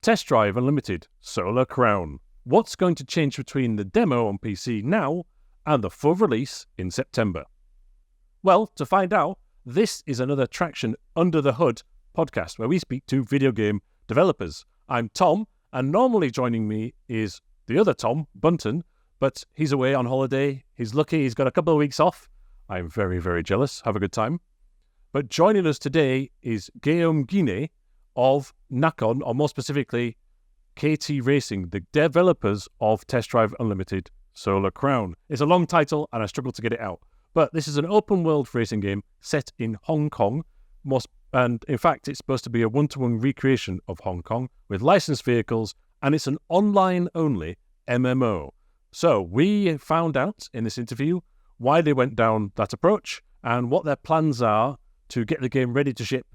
Test Drive Unlimited Solar Crown. What's going to change between the demo on PC now and the full release in September? Well, to find out, this is another Traxion Under the Hood podcast where we speak to video game developers. I'm Tom, and normally joining me is the other Tom, Bunton, but he's away on holiday. He's lucky he's got a couple of weeks off. I'm very, very jealous. Have a good time. But joining us today is Guillaume Guinet of Nakon, or more specifically, KT Racing, the developers of Test Drive Unlimited Solar Crown. It's a long title and I struggle to get it out. But this is an open world racing game set in Hong Kong. And in fact, it's supposed to be a one-to-one recreation of Hong Kong with licensed vehicles, and it's an online-only MMO. So we found out in this interview why they went down that approach and what their plans are to get the game ready to ship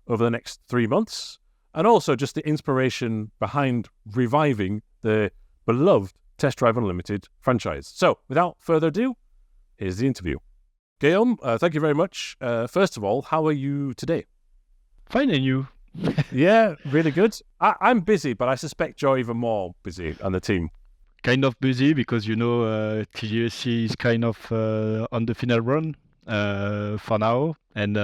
over the next 3 months, and also just the inspiration behind reviving the beloved Test Drive Unlimited franchise. So without further ado, here's the interview. Guillaume, thank you very much. First of all, how are you today? Fine, and you? Yeah, really good. I'm busy, but I suspect you're even more busy and the team. Kind of busy because, TDU SC is kind of on the final run for now. And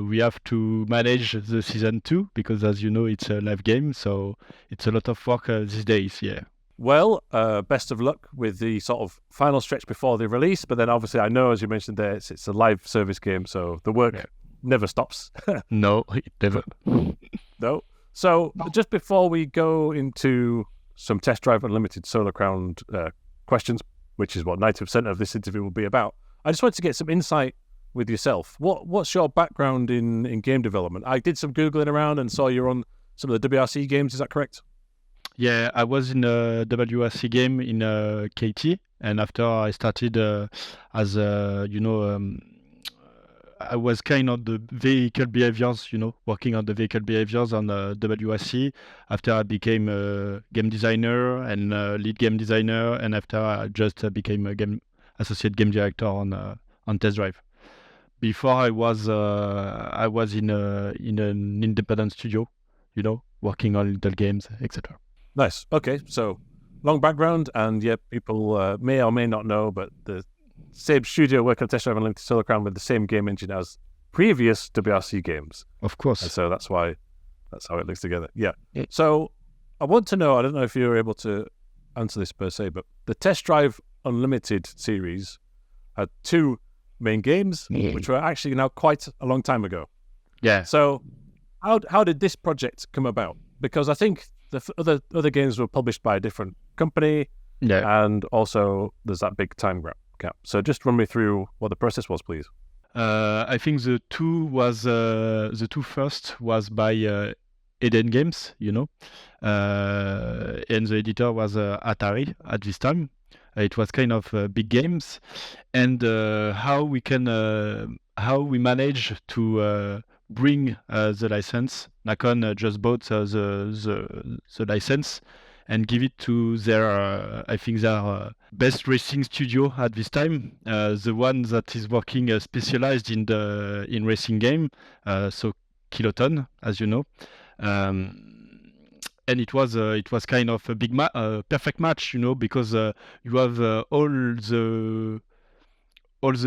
we have to manage the season 2 because, as you know, it's a live game. So it's a lot of work these days, yeah. Well, best of luck with the sort of final stretch before the release. But then obviously, I know, as you mentioned there, it's a live service game. So the work never stops. No, it never. No. So just before we go into some Test Drive Unlimited Solar Crown questions, which is what 90% of this interview will be about, I just wanted to get some insight with yourself. What's your background in game development? I did some Googling around and saw you're on some of the WRC games. Is that correct? Yeah, I was in a WRC game in KT, and after I started as I was kind of the vehicle behaviors, working on the vehicle behaviors on WRC. After I became a game designer and lead game designer, and after I just became a associate game director on Test Drive. Before I was in an independent studio, working on little games, etc. Nice. Okay, so long background, and yeah, people may or may not know, but the same studio working on Test Drive Unlimited Solar Crown with the same game engine as previous WRC games. Of course. And so that's how it links together. Yeah. So I want to know, I don't know if you're able to answer this per se, but the Test Drive Unlimited series had 2 main games, which were actually now quite a long time ago. Yeah. So how did this project come about? Because I think the other games were published by a different company, and also there's that big time gap. So just run me through what the process was, please. I think the two first was by Eden Games, and the editor was Atari at this time. It was kind of big games, and how we manage to bring the license. Nakon just bought the license and give it to their best racing studio at this time, the one that is working specialized in racing game, so Kiloton, as you know. And it was kind of a big perfect match, because you have all the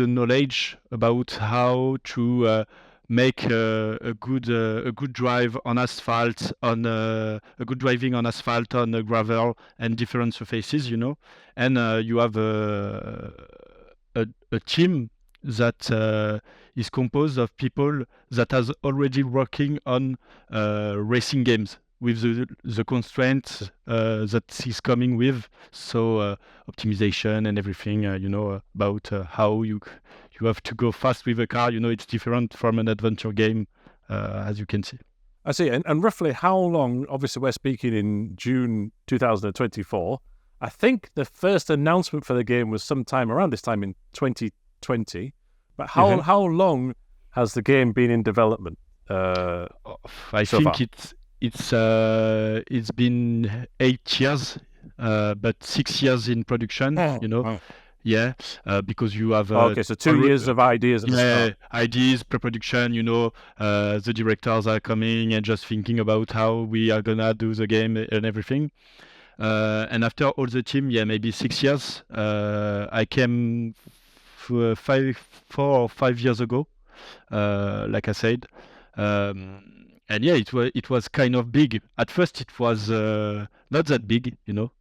knowledge about how to make a good drive on asphalt, a good driving on asphalt, on gravel and different surfaces, and you have a team that is composed of people that has already working on racing games with the constraints that is coming with, so optimization and everything, about how you have to go fast with a car. It's different from an adventure game, as you can see. I see. And roughly how long, obviously we're speaking in June 2024, I think the first announcement for the game was sometime around this time in 2020, but how long has the game been in development? I think it's been 8 years, but 6 years in production. Yeah, because you have Okay, so 2 years of ideas at the start. ideas, pre-production. The directors are coming and just thinking about how we are gonna do the game and everything. And after all the team, maybe 6 years. I came 4 or 5 years ago, like I said. And it was kind of big. At first, it was not that big.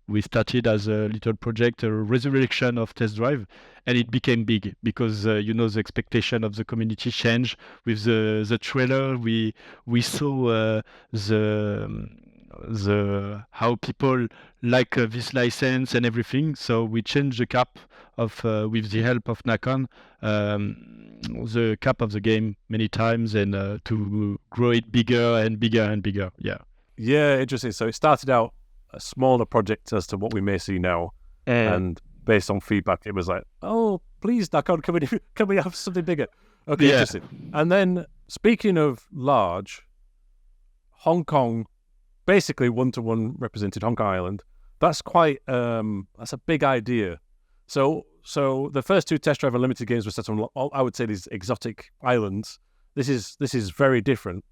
We started as a little project, a resurrection of Test Drive, and it became big because the expectation of the community changed with the trailer. We saw the how people like this license and everything. So we changed the cap of with the help of Nakon. The cap of the game many times and to grow it bigger and bigger and bigger. Yeah, interesting. So it started out a smaller project as to what we may see now, and based on feedback, it was like, oh, please, Nakon, can we have something bigger? Okay, interesting. And then speaking of large, Hong Kong, basically one-to-one represented Hong Kong Island. That's quite that's a big idea. So the first 2 Test Drive Unlimited games were set on, I would say, these exotic islands. This is very different.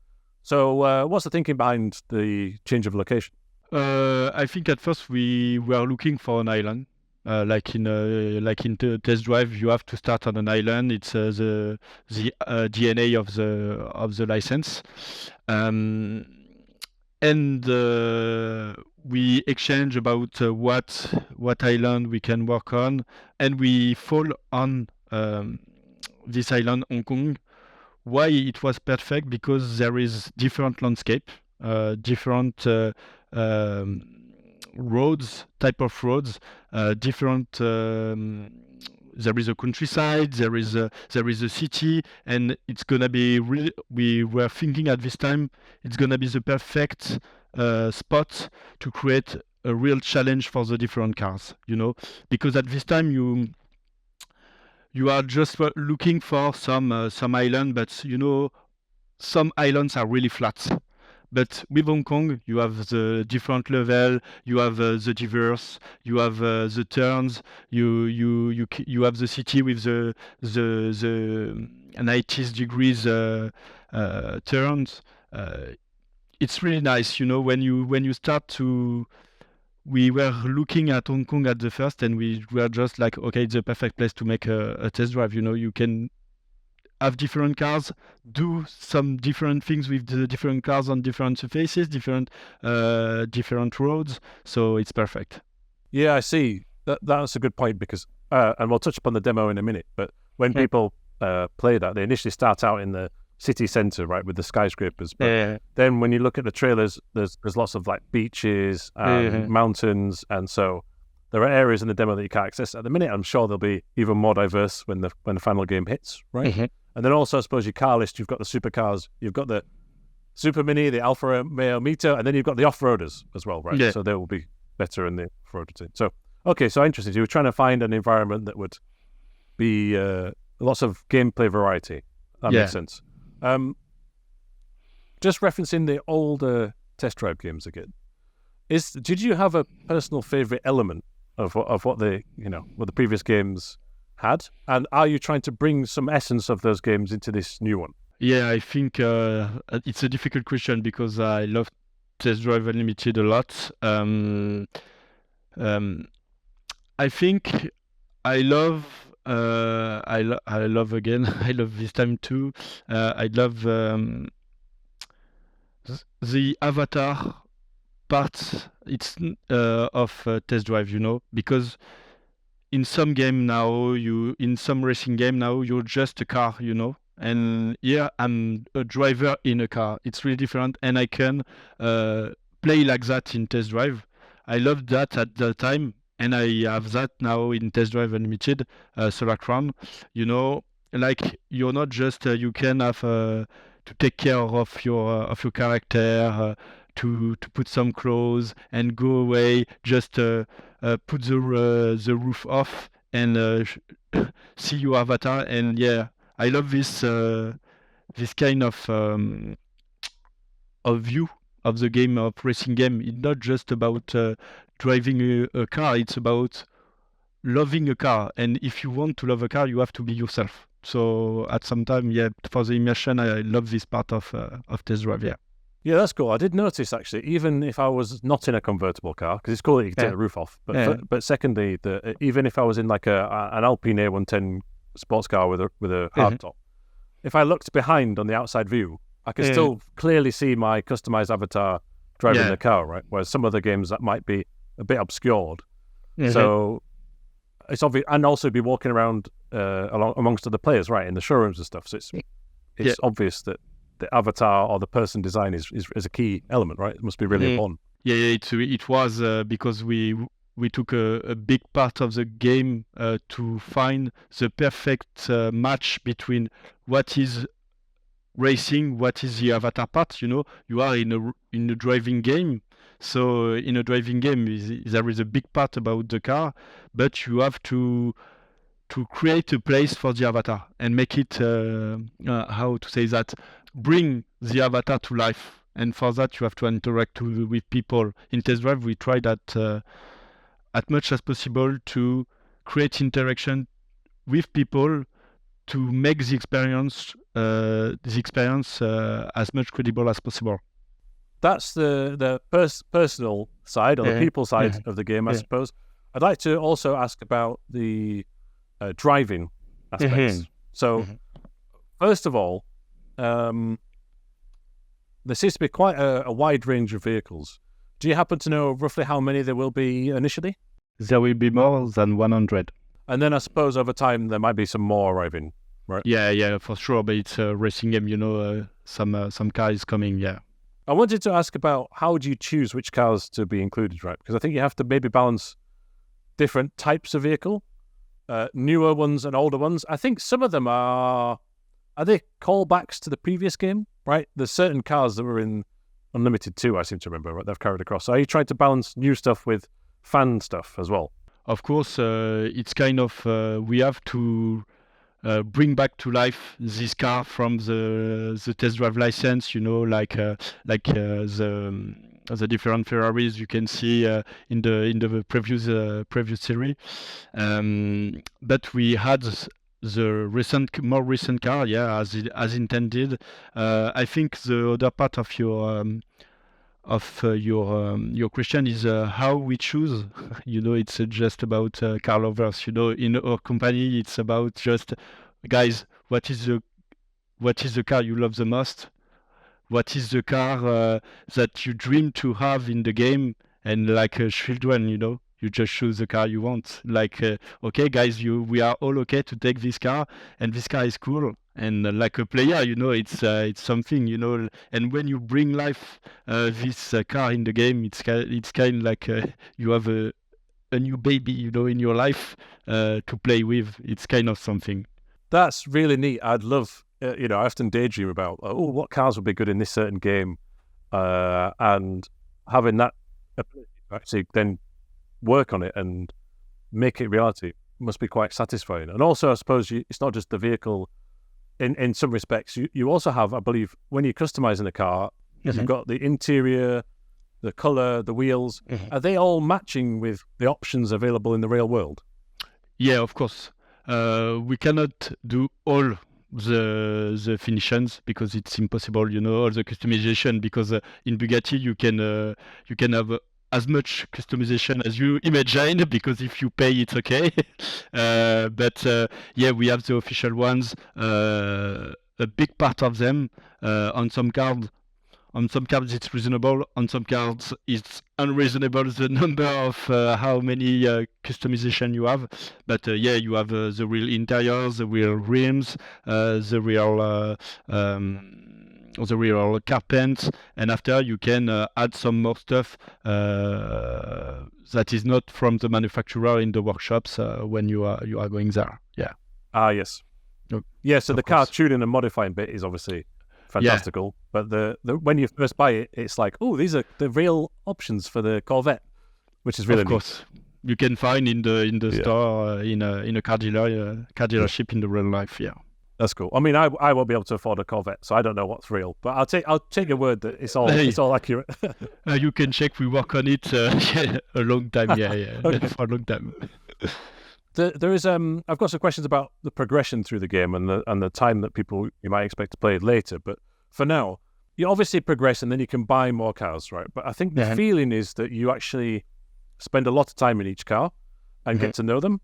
So what's the thinking behind the change of location? I think at first we were looking for an island. Like in the Test Drive, you have to start on an island. It's the DNA of the license, and we exchange about what island we can work on, and we fall on this island, Hong Kong. Why it was perfect? Because there is different landscape, different roads, type of roads, different. There is a countryside, there is a city, and it's gonna be really. We were thinking at this time it's gonna be the perfect spot to create a real challenge for the different cars. Because at this time you are just looking for some island, but some islands are really flat. But with Hong Kong, you have the different level, you have the diverse, you have the turns, you have the city with the 90 degrees turns. It's really nice, when you start to. We were looking at Hong Kong at the first, and we were just like, okay, it's the perfect place to make a test drive. You can have different cars, do some different things with the different cars on different surfaces, different roads. So it's perfect. Yeah, I see. That's a good point because, and we'll touch upon the demo in a minute, but when people play that, they initially start out in the city centre, right, with the skyscrapers. But then when you look at the trailers, there's lots of like beaches and mountains, and so there are areas in the demo that you can't access at the minute. I'm sure they'll be even more diverse when the final game hits, right? And then also, I suppose, your car list, you've got the supercars, you've got the Super Mini, the Alfa Romeo Mito, and then you've got the off-roaders as well, right? So they will be better in the off-roader team. So, okay, so interesting. You were trying to find an environment that would be lots of gameplay variety. That makes sense. Just referencing the older Test Drive games again, did you have a personal favourite element of what the previous games had, and are you trying to bring some essence of those games into this new one? Yeah, I think it's a difficult question because I love Test Drive Unlimited a lot. I think I love again. I love this time too. I love the avatar part. It's of Test Drive, because in some game now, in some racing game now, you're just a car, and here I'm a driver in a car. It's really different, and I can play like that in Test Drive. I loved that at the time, and I have that now in Test Drive Unlimited, Solar Crown. Like you're not just you can have to take care of your character, to put some clothes and go away, just put the roof off and see your avatar. And I love this kind of view of the game, of racing game. It's not just about driving a car. It's about loving a car. And if you want to love a car, you have to be yourself. So at some time, yeah, for the immersion, I love this part of test drive. Yeah. Yeah, that's cool. I did notice actually, even if I was not in a convertible car, because it's cool that you can take the roof off. But but secondly, even if I was in like an Alpine A110 sports car with a hard top, if I looked behind on the outside view, I could still clearly see my customized avatar driving the car, right? Whereas some other games that might be a bit obscured. So it's obvious, and also be walking around amongst other players, right, in the showrooms and stuff. So it's obvious that the avatar or the person design is a key element, right? It must be really important. Yeah, it was because we took a big part of the game to find the perfect match between what is racing, what is the avatar part. You are in a driving game. So in a driving game, there is a big part about the car, but you have to create a place for the avatar and make it, how to say that, bring the avatar to life. And for that, you have to interact with people. In test drive, we try that as much as possible to create interaction with people to make the experience as much credible as possible. That's the personal side or the people side of the game, I suppose. I'd like to also ask about the driving aspects. So, first of all, there seems to be quite a wide range of vehicles. Do you happen to know roughly how many there will be initially? There will be more than 100. And then I suppose over time there might be some more arriving, right? Yeah, for sure. But it's a racing game, some car is coming, yeah. I wanted to ask about how do you choose which cars to be included, right? Because I think you have to maybe balance different types of vehicle, newer ones and older ones. I think some of them are they callbacks to the previous game, right? There's certain cars that were in Unlimited 2, I seem to remember, right? They've carried across. So are you trying to balance new stuff with fan stuff as well? Of course, it's kind of, we have to bring back to life this car from the test drive license, like the different Ferraris you can see in the previous series. But we had the more recent car, as intended. I think the other part of your question is how we choose. It's just about car lovers. In our company, it's about just, guys, what is the car you love the most? What is the car that you dream to have in the game? And like children, you just choose the car you want. Like, okay, guys, we are all okay to take this car, and this car is cool. And like a player, it's something, And when you bring life this car in the game, it's kind of like you have a new baby, in your life to play with. It's kind of something. That's really neat. I'd love, I often daydream about, what cars would be good in this certain game, and having that ability to actually then work on it and make it reality must be quite satisfying. And also, I suppose it's not just the vehicle. In some respects, you also have, I believe, when you're customizing a car, you've got the interior, the color, the wheels. Are they all matching with the options available in the real world? Yeah, of course. We cannot do all the finishes because it's impossible, all the customization, because in Bugatti you can have as much customization as you imagine, because if you pay, it's okay. But we have the official ones, a big part of them. On some cards it's reasonable, on some cards it's unreasonable, the number of how many customization you have. But you have the real interiors, the real rims, the real car paint, and after you can add some more stuff that is not from the manufacturer in the workshops when you are going there. Yeah. Ah, yes. Yeah, so the car tuning and modifying bit is obviously fantastical, but the when you first buy it, it's like, oh, these are the real options for the Corvette, which is really of course neat. You can find in the store in a car dealership in the real life. Yeah. That's cool. I mean, I won't be able to afford a Corvette, so I don't know what's real. But I'll take your word that it's all accurate. You can check. We work on it a long time. Yeah, Okay. For a long time. There is I've got some questions about the progression through the game and the time that people you might expect to play it later. But for now, you obviously progress and then you can buy more cars, right? But I think the feeling is that you actually spend a lot of time in each car and get to know them.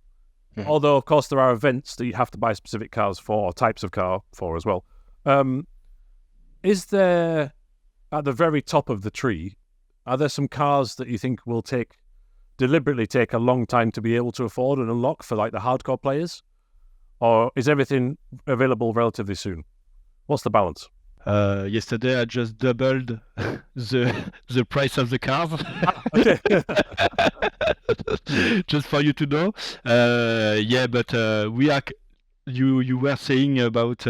Although, of course, there are events that you have to buy specific cars for, or types of car for as well. Is there, at the very top of the tree, are there some cars that you think will deliberately take a long time to be able to afford and unlock for like the hardcore players? Or is everything available relatively soon? What's the balance? Yesterday I just doubled the price of the cars. Okay. Just for you to know. But we are. You were saying about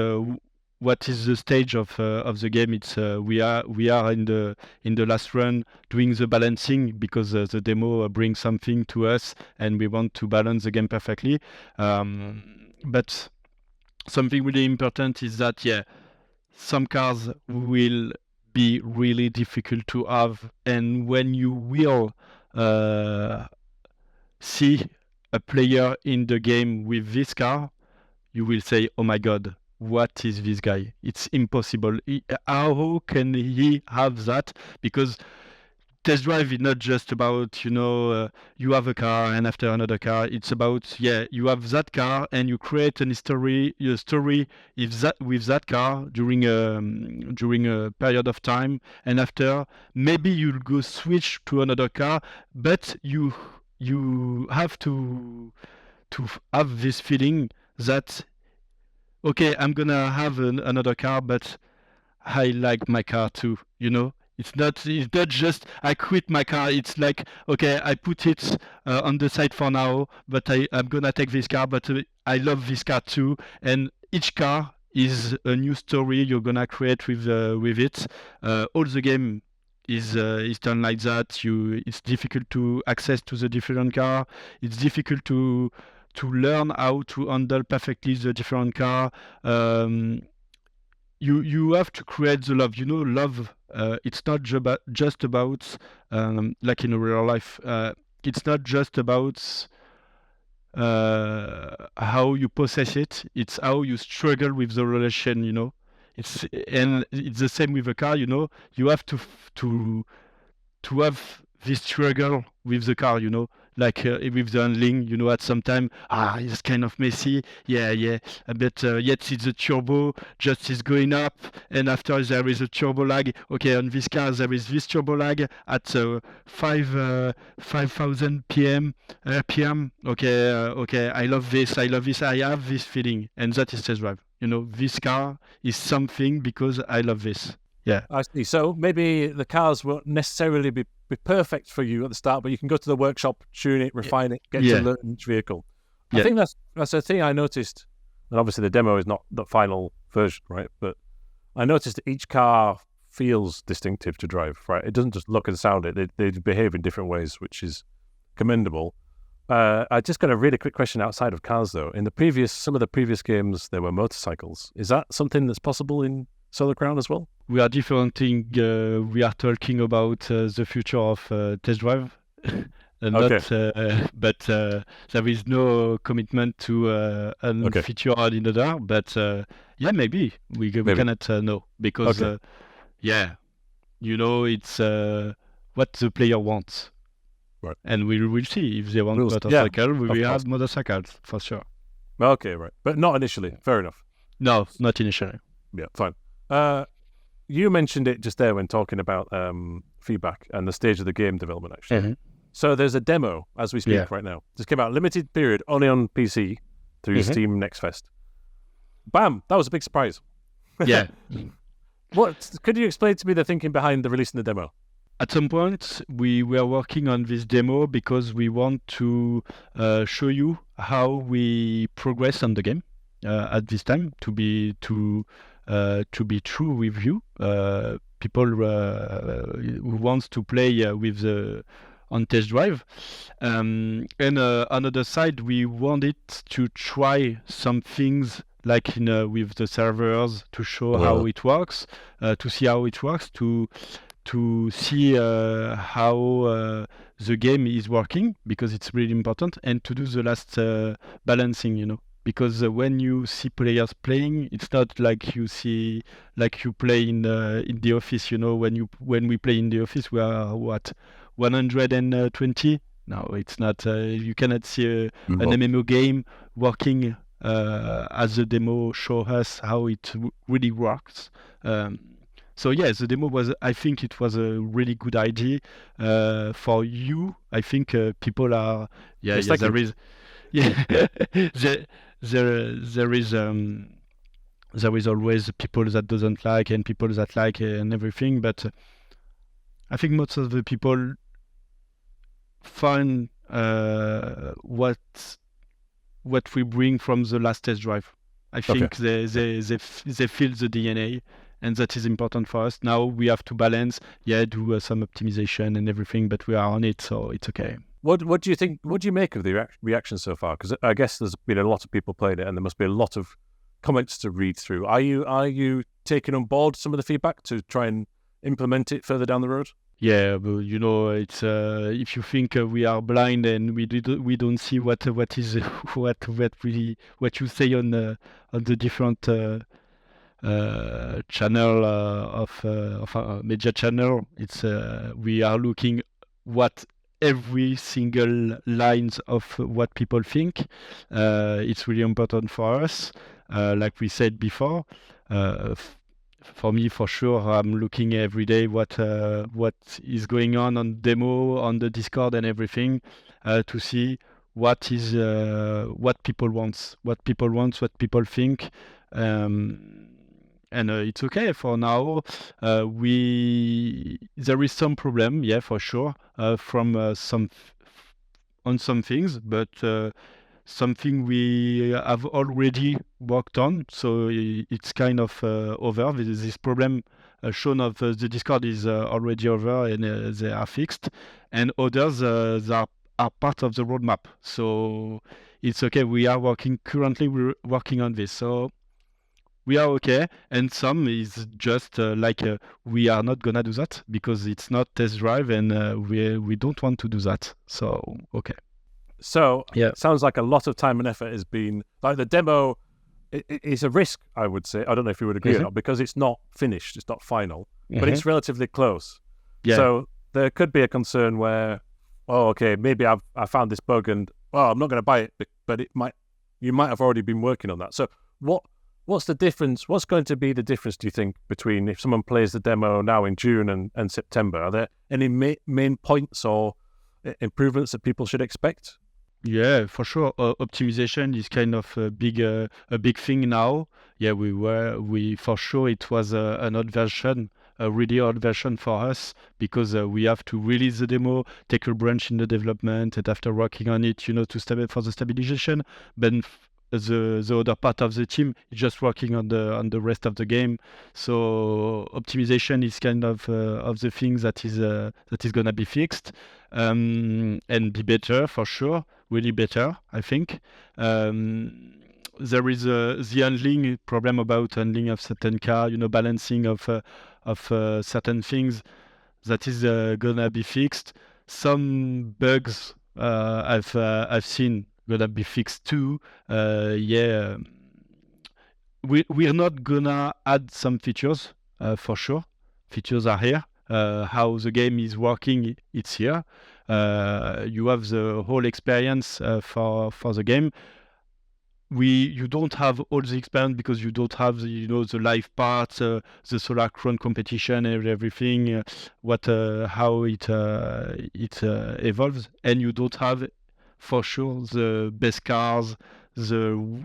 what is the stage of the game. It's we are in the last run doing the balancing because the demo brings something to us and we want to balance the game perfectly. But something really important is that some cars will be really difficult to have, and when you will see a player in the game with this car, you will say, oh my god, what is this guy? It's impossible. How can he have that? Because test drive is not just about, you have a car and after another car. It's about, you have that car and you create a story with that car during a period of time, and after maybe you'll go switch to another car, but you have to have this feeling that, okay, I'm gonna have another car, but I like my car too, It's not just I quit my car. It's like, okay, I put it on the side for now, but I'm gonna take this car, but I love this car too. And each car is a new story you're gonna create with it. All the game is done like that. It's difficult to access to the different car. It's difficult to learn how to handle perfectly the different car. You have to create the love. Love. It's not just about like in real life. It's not just about how you possess it. It's how you struggle with the relation. It's the same with a car. You have to have this struggle with the car, like with the handling, at some time, it's kind of messy, but yet it's a turbo, just is going up, and after there is a turbo lag. Okay, on this car there is this turbo lag at 5,000 RPM. Okay, I love this, I have this feeling, and that is test drive. This car is something because I love this. Yeah, I see. So maybe the cars won't necessarily be perfect for you at the start, but you can go to the workshop, tune it, refine it, get to learn each vehicle. I think that's a thing I noticed, and obviously the demo is not the final version, right? But I noticed that each car feels distinctive to drive, right? It doesn't just look and sound it; they behave in different ways, which is commendable. I just got a really quick question outside of cars, though. In some of the previous games, there were motorcycles. Is that something that's possible in Solar Crown as well? We are different. We are talking about the future of test drive, but there is no commitment to a feature or another. But maybe we cannot know because it's what the player wants, right? And we will see if they want motorcycle. We will have motorcycles for sure. Okay, right, but not initially. Fair enough. No, not initially. Yeah, fine. You mentioned it just there when talking about feedback and the stage of the game development, actually. Mm-hmm. So there's a demo as we speak right now. Just came out, limited period, only on PC through Steam Next Fest. Bam! That was a big surprise. Yeah. Could you explain to me the thinking behind the releasing the demo? At some point, we were working on this demo because we want to show you how we progress on the game at this time, to be true with you, people who wants to play on test drive. And on the other side, we wanted to try some things like with the servers to show how it works, to see how it works, to see how the game is working, because it's really important, and to do the last balancing, because when you see players playing, it's not like you play in the office. When we play in the office, we are what, 120. No, it's not. You cannot see an MMO game working as the demo show us how it really works. So yeah, the demo I think it was a really good idea for you. I think people are, Yes, there is, there is always people that doesn't like and people that like and everything, but I think most of the people find what we bring from the last test drive. I think they feel the DNA, and that is important for us. Now we have to balance, do some optimization and everything, but we are on it, so it's okay. What do you think? What do you make of the reaction so far? Because I guess there's been a lot of people playing it, and there must be a lot of comments to read through. Are you taking on board some of the feedback to try and implement it further down the road? Yeah, but it's if you think we are blind and we don't see what you say on the different channel of media channel, it's we are looking what every single lines of what people think. It's really important for us, like we said before. For me, for sure, I'm looking every day what is going on demo, on the Discord and everything, to see what people want, what people think. And it's okay for now. There is some problem, for sure, from on some things, but something we have already worked on, so it's kind of over. This problem shown of the Discord is already over, and they are fixed, and others that are part of the roadmap. So it's okay. We're currently working on this, so we are okay. And some is just we are not gonna do that because it's not test drive, and we don't want to do that. So okay. So it sounds like a lot of time and effort has been, like the demo is a risk, I would say. I don't know if you would agree or not, because it's not finished, it's not final, but it's relatively close. Yeah. So there could be a concern where, maybe I found this bug and I'm not going to buy it, but you might have already been working on that. So what's the difference? What's going to be the difference, do you think, between if someone plays the demo now in June and September? Are there any main points or improvements that people should expect? Yeah, for sure. Optimization is kind of a big thing now. Yeah, we for sure it was an old version, a really old version for us, because we have to release the demo, take a branch in the development, and after working on it, for the stabilization. But the other part of the team is just working on the rest of the game. So optimization is kind of the thing that is gonna be fixed, and be better for sure. Really better, I think. There is the handling problem about handling of certain car, balancing of certain things that is gonna be fixed. Some bugs I've seen gonna be fixed too. We're not gonna add some features for sure. Features are here. How the game is working, it's here. You have the whole experience for the game. You don't have all the experience because you don't have the live part, the solar crown competition and everything, how it evolves, and you don't have for sure the best cars, the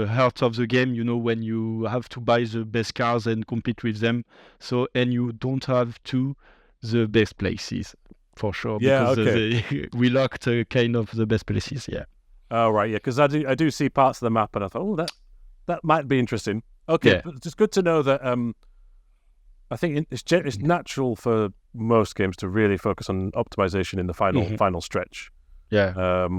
heart of the game, when you have to buy the best cars and compete with them. So, and you don't have the best places. For sure, because we locked kind of the best places, Oh, right, because I do see parts of the map, and I thought, that might be interesting. Okay, but it's good to know that. I think it's natural for most games to really focus on optimization in the final stretch. Yeah.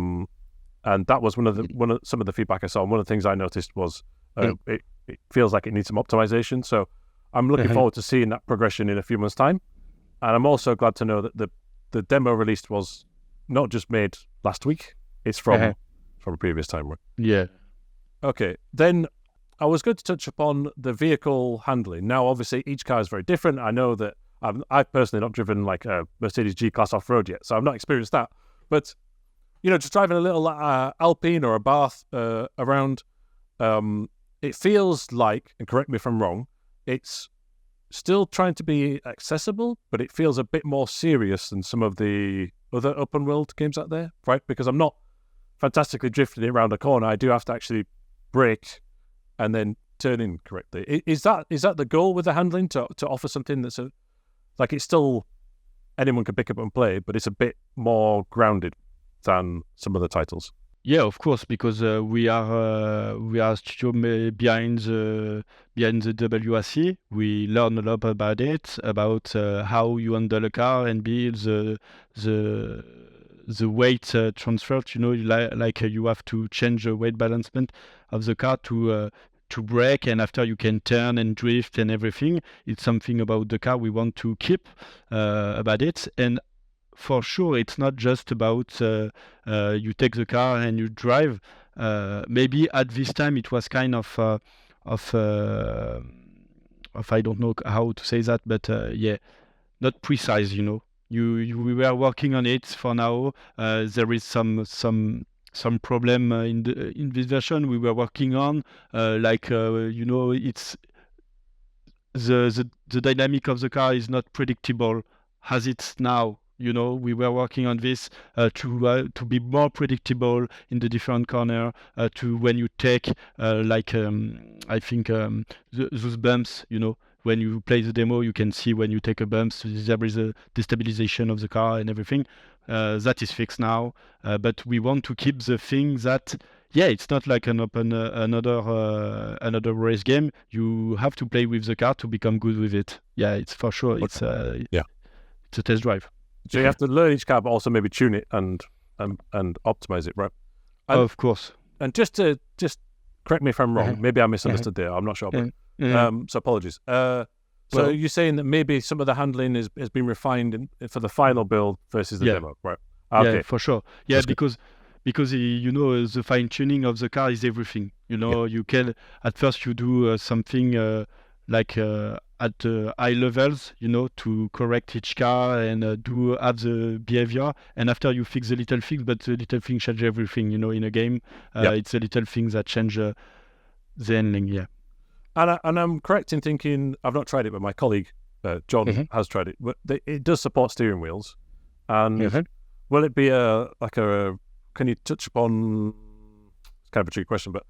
And that was some of the feedback I saw. And one of the things I noticed was it feels like it needs some optimization. So I'm looking forward to seeing that progression in a few months' time. And I'm also glad to know that the demo released was not just made last week. It's from a previous time, right? Yeah. Okay. Then I was going to touch upon the vehicle handling. Now, obviously, each car is very different. I know that I've personally not driven like a Mercedes G-Class off-road yet, so I've not experienced that. But, just driving a little Alpine or a Bath around, it feels like, and correct me if I'm wrong, it's still trying to be accessible, but it feels a bit more serious than some of the other open world games out there, right? Because I'm not fantastically drifting it around a corner. I do have to actually brake and then turn in correctly. Is that the goal with the handling, to offer something that's it's still anyone can pick up and play, but it's a bit more grounded than some other titles? Yeah, of course, because we are a studio behind the WSC. We learn a lot about it, about how you handle a car and build the weight transfer. You have to change the weight balancement of the car to brake, and after you can turn and drift and everything. It's something about the car we want to keep about it. And for sure, it's not just about you take the car and you drive. Maybe at this time it was kind of I don't know how to say that, but not precise. We were working on it for now. There is some problem in this version we were working on. It's the dynamic of the car is not predictable as it's now. We were working on this to be more predictable in the different corner, to when you take I think those bumps, when you play the demo, you can see when you take a bump, so there is a destabilization of the car and everything. That is fixed now, but we want to keep the thing that, it's not like another race game. You have to play with the car to become good with it. Yeah, it's for sure. It's a test drive. So you have to learn each car, but also maybe tune it and optimize it, right? Of course. And just correct me if I'm wrong. Maybe I misunderstood there. I'm not sure. But, so apologies. So you're saying that maybe some of the handling has been refined for the final build versus the demo, right? Okay. Yeah, for sure. Yeah, that's because the fine tuning of the car is everything. You can at first you do something at high levels, to correct each car and have the behavior. And after you fix the little things, but the little things change everything, in a game. It's the little things that change the handling, yeah. And I'm correct in thinking, I've not tried it, but my colleague, John, has tried it. But it does support steering wheels. And will it be can you touch upon, it's kind of a tricky question, but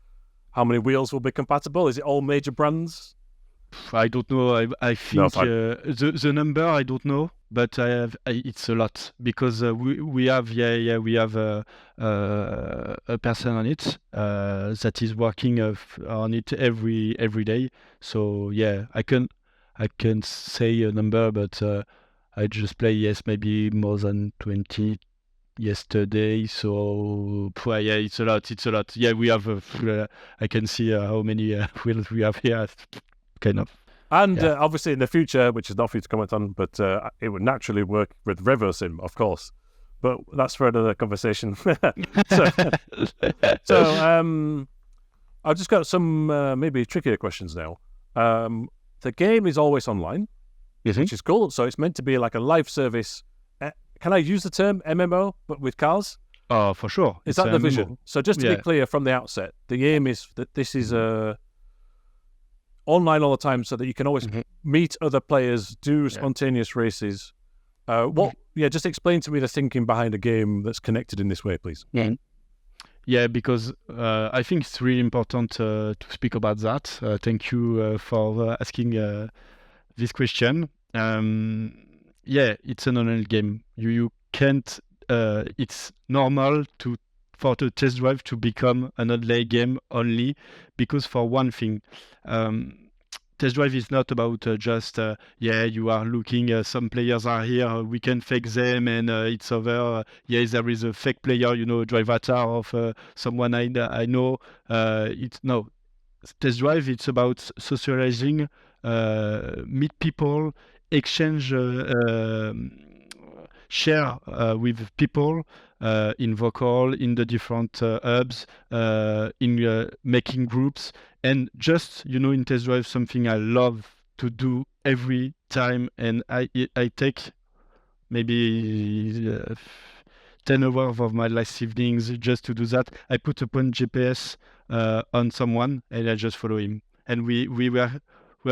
how many wheels will be compatible? Is it all major brands? I don't know. I think the number I don't know, but it's a lot because we have a person on it that is working on it every day. So I can say a number, but I just play maybe more than 20 yesterday. So it's a lot. Yeah, we have. I can see how many wheels we have here. Kind of. And obviously in the future, which is not for you to comment on, but it would naturally work with RevoSim, of course. But that's for another conversation. so I've just got some maybe trickier questions now. The game is always online, which is cool. So it's meant to be like a live service. Can I use the term MMO, but with cars? Oh, for sure. Is that the vision? So just to be clear from the outset, the aim is that this is online all the time, so that you can always meet other players, do spontaneous races. Just explain to me the thinking behind a game that's connected in this way, please. Yeah, because I think it's really important to speak about that. Thank you for asking this question. It's an online game. You can't. It's normal for the test drive to become an online game only, because for one thing, test drive is not about just you are looking, some players are here, we can fake them and it's over. There is a fake player, a drive avatar of someone I know. Test drive, it's about socializing, meet people, exchange share with people in vocal, in the different hubs, in making groups, and just in test drive, something I love to do every time, and I take maybe 10 hours of my last evenings just to do that. I put a point GPS on someone and I just follow him. And we were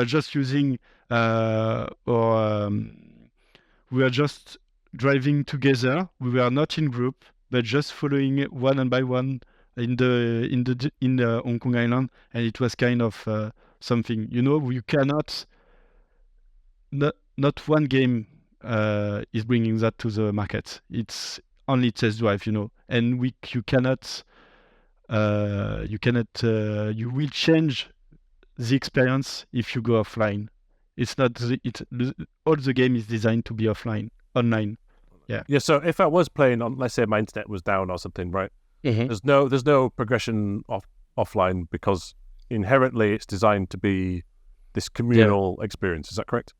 just using we were just driving together. We were not in group, but just following one and by one in the Hong Kong Island, and it was kind of something. You cannot. Not one game is bringing that to the market. It's only test drive, and you cannot. You will change the experience if you go offline. It's not. All the game is designed to be online. Yeah. Yeah. So if I was playing on, let's say my internet was down or something, right? Mm-hmm. There's no progression offline because inherently it's designed to be this communal experience. Is that correct?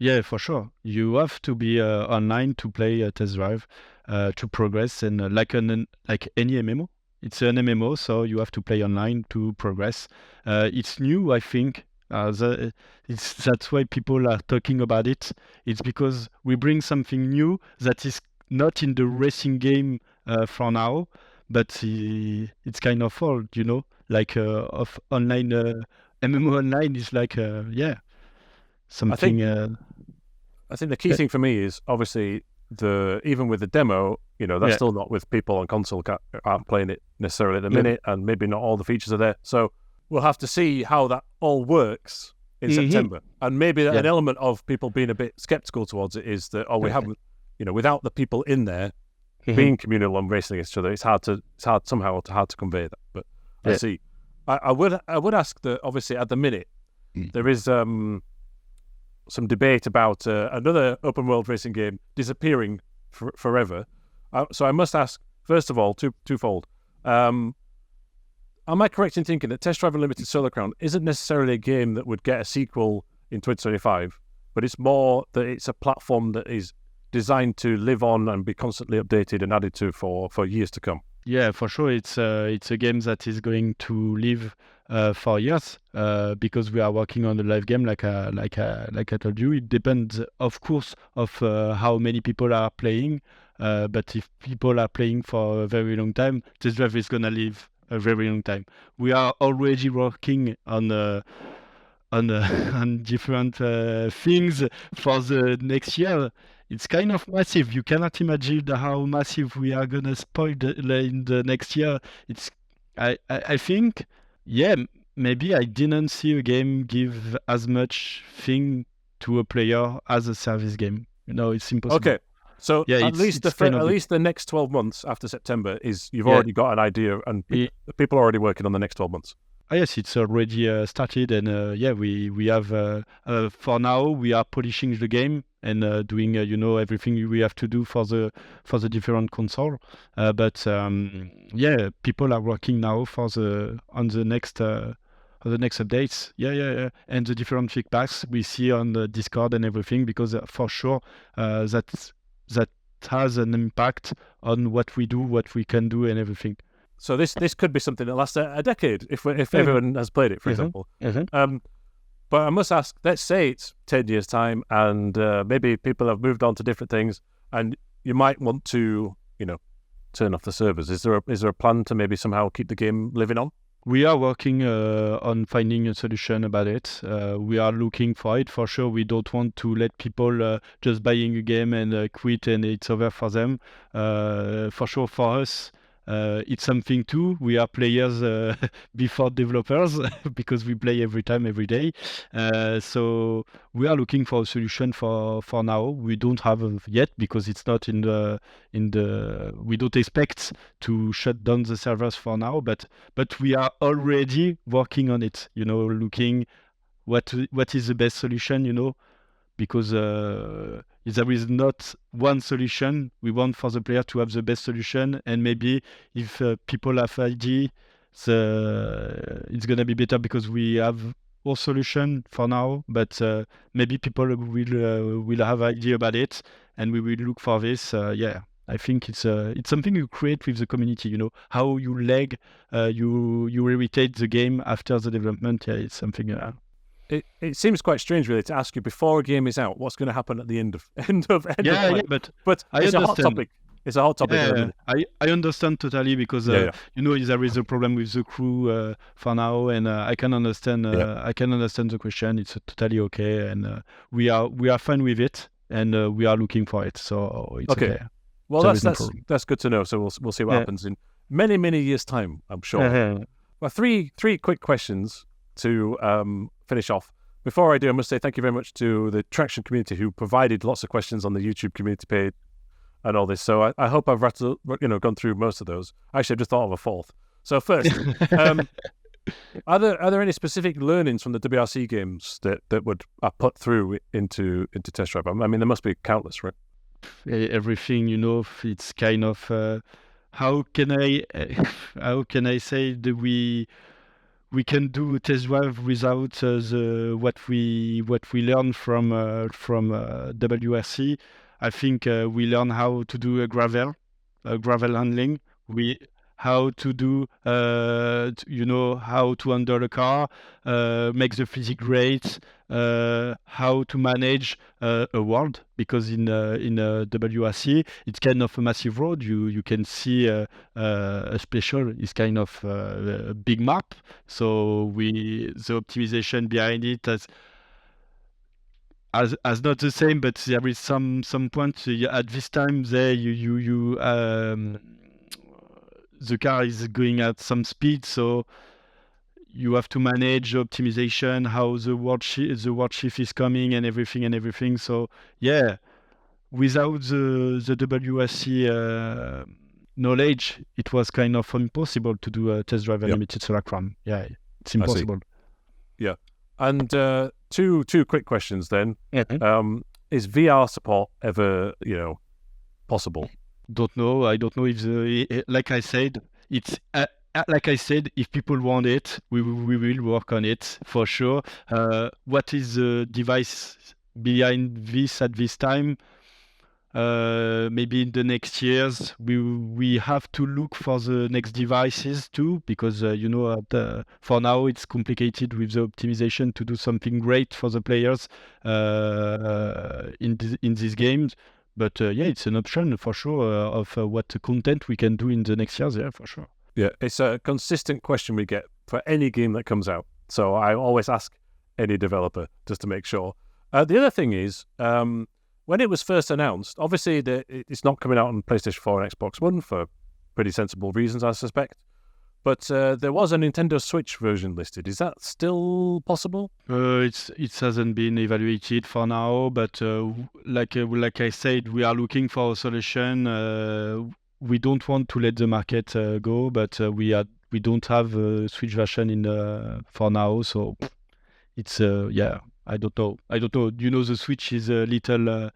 Yeah, for sure. You have to be online to play a test drive, to progress, and like any MMO, it's an MMO, so you have to play online to progress. It's new, I think. That's why people are talking about it. It's because we bring something new that is not in the racing game for now, but it's kind of old, like of online MMO online is like something. I think the key thing for me is obviously even with the demo, that's still not with people on console aren't playing it necessarily at the minute, and maybe not all the features are there. So we'll have to see how that all works in September, and maybe an element of people being a bit skeptical towards it is that we haven't, without the people in there being communal and racing against each other, it's hard to convey that. But I see. I would ask that obviously at the minute there is some debate about another open world racing game disappearing forever. So I must ask, first of all, twofold. Am I correct in thinking that Test Drive Unlimited Solar Crown isn't necessarily a game that would get a sequel in 2025, but it's more that it's a platform that is designed to live on and be constantly updated and added to for years to come? Yeah, for sure. It's a game that is going to live for years because we are working on a live game. Like I told you, it depends, of course, of how many people are playing. But if people are playing for a very long time, Test Drive is gonna live a very long time. We are already working on on different things for the next year. It's kind of massive. You cannot imagine how massive we are gonna spoil in the next year. I think, maybe I didn't see a game give as much thing to a player as a service game. It's impossible. Okay, so at least the next 12 months after September is you've already got an idea, and people are already working on the next 12 months. Yes, it's already started, and we have for now we are polishing the game and doing everything we have to do for the different console. But people are working now on the next updates. Yeah, and the different feedbacks we see on the Discord and everything, because for sure that has an impact on what we do, what we can do, and everything. So this could be something that lasts a decade if everyone has played it, for example. But I must ask, let's say it's 10 years' time and maybe people have moved on to different things and you might want to, turn off the servers. Is there a plan to maybe somehow keep the game living on? We are working on finding a solution about it. We are looking for it. For sure, we don't want to let people just buying a game and quit and it's over for them. For sure, for us, it's something too. We are players before developers because we play every time, every day. So we are looking for a solution for now. We don't have yet because it's not in the. We don't expect to shut down the servers for now, but we are already working on it. Looking what is the best solution. Because there is not one solution. We want for the player to have the best solution, and maybe if people have idea, it's gonna be better because we have our solution for now, but maybe people will have idea about it, and we will look for this. I think it's something you create with the community. How you you irritate the game after the development. Yeah, it's something. It seems quite strange, really, to ask you before a game is out what's going to happen at the end of Yeah, but I it's understand. a hot topic. It's a hot topic. Yeah, I understand totally because there is a problem with the crew for now, and I can understand. I can understand the question. It's totally okay, and we are fine with it, and we are looking for it. So it's okay. Well, that's good to know. So we'll see what happens in many years' time, I'm sure. Well, three quick questions to finish off. Before I do, I must say thank you very much to the Traxion community who provided lots of questions on the YouTube community page and all this. So I hope I've gone through most of those. Actually, I just thought of a fourth. So first, are there any specific learnings from the WRC games that are put through into Test Drive? I mean, there must be countless, right? Everything, it's kind of how can I say that we can do a test drive without what we learn from WRC. I think we learn how to do a gravel handling. How to do how to handle a car, make the physics great, how to manage a world, because in WRC it's kind of a massive road. You can see a special is kind of a big map, so the optimization behind it as not the same, but there is some point at this time there the car is going at some speed, so you have to manage optimization, how the world shift is coming, and everything. So yeah, without the WSC knowledge, it was kind of impossible to do a test drive limited solar cram. Yeah, it's impossible. Yeah, and two quick questions then. Is VR support ever possible? Don't know. I don't know if like I said, it's like I said, if people want it, we will work on it for sure. What is the device behind this at this time? Maybe in the next years we have to look for the next devices too, because for now it's complicated with the optimization to do something great for the players in these games. But it's an option for sure of what content we can do in the next years. Yeah, for sure. Yeah, it's a consistent question we get for any game that comes out. So I always ask any developer just to make sure. The other thing is, when it was first announced, obviously it's not coming out on PlayStation 4 and Xbox One for pretty sensible reasons, I suspect. But there was a Nintendo Switch version listed. Is that still possible? It hasn't been evaluated for now, but like I said, we are looking for a solution. We don't want to let the market go, but we don't have a Switch version for now, so it's I don't know. The Switch is a little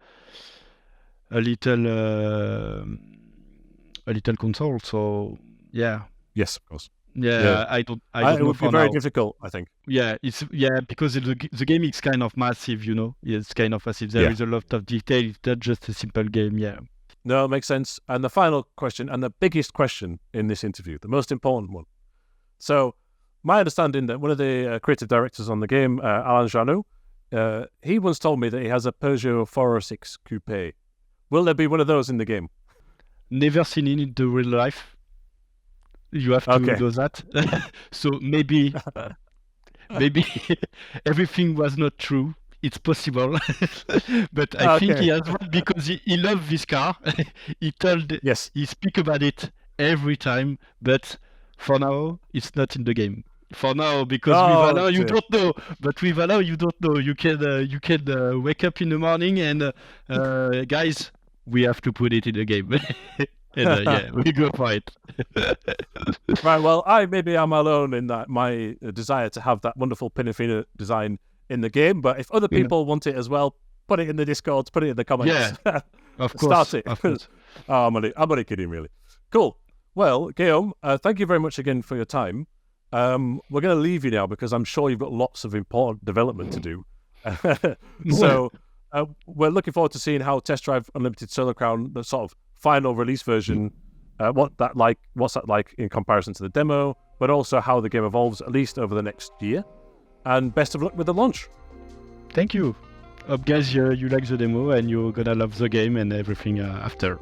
console, so yeah. Yes, of course. Yeah. I don't know. It would be very difficult, I think. Yeah, because the game is kind of massive, It's kind of massive. There is a lot of detail. It's not just a simple game, yeah. No, it makes sense. And the final question, and the biggest question in this interview, the most important one. So, my understanding that one of the creative directors on the game, Alain Janot, he once told me that he has a Peugeot 406 Coupe. Will there be one of those in the game? Never seen it in the real life. You have to do that. So maybe everything was not true. It's possible. But I think he has one because he loved this car. He speak about it every time, but for now it's not in the game. For now, because with Alain you don't know. But with Alain you don't know. You can wake up in the morning and guys, we have to put it in the game. And we go for it. Right, well, maybe I'm alone in that my desire to have that wonderful Pinafina design in the game, but if other people want it as well, put it in the Discord, put it in the comments. Yeah, of course. Start it. Of course. I'm only kidding, really. Cool. Well, Guillaume, thank you very much again for your time. We're going to leave you now because I'm sure you've got lots of important development to do. So we're looking forward to seeing how Test Drive Unlimited Solar Crown, the sort of final release version, what's that like in comparison to the demo, but also how the game evolves at least over the next year. And best of luck with the launch. Thank you. Hope guys you like the demo and you're gonna love the game and everything after.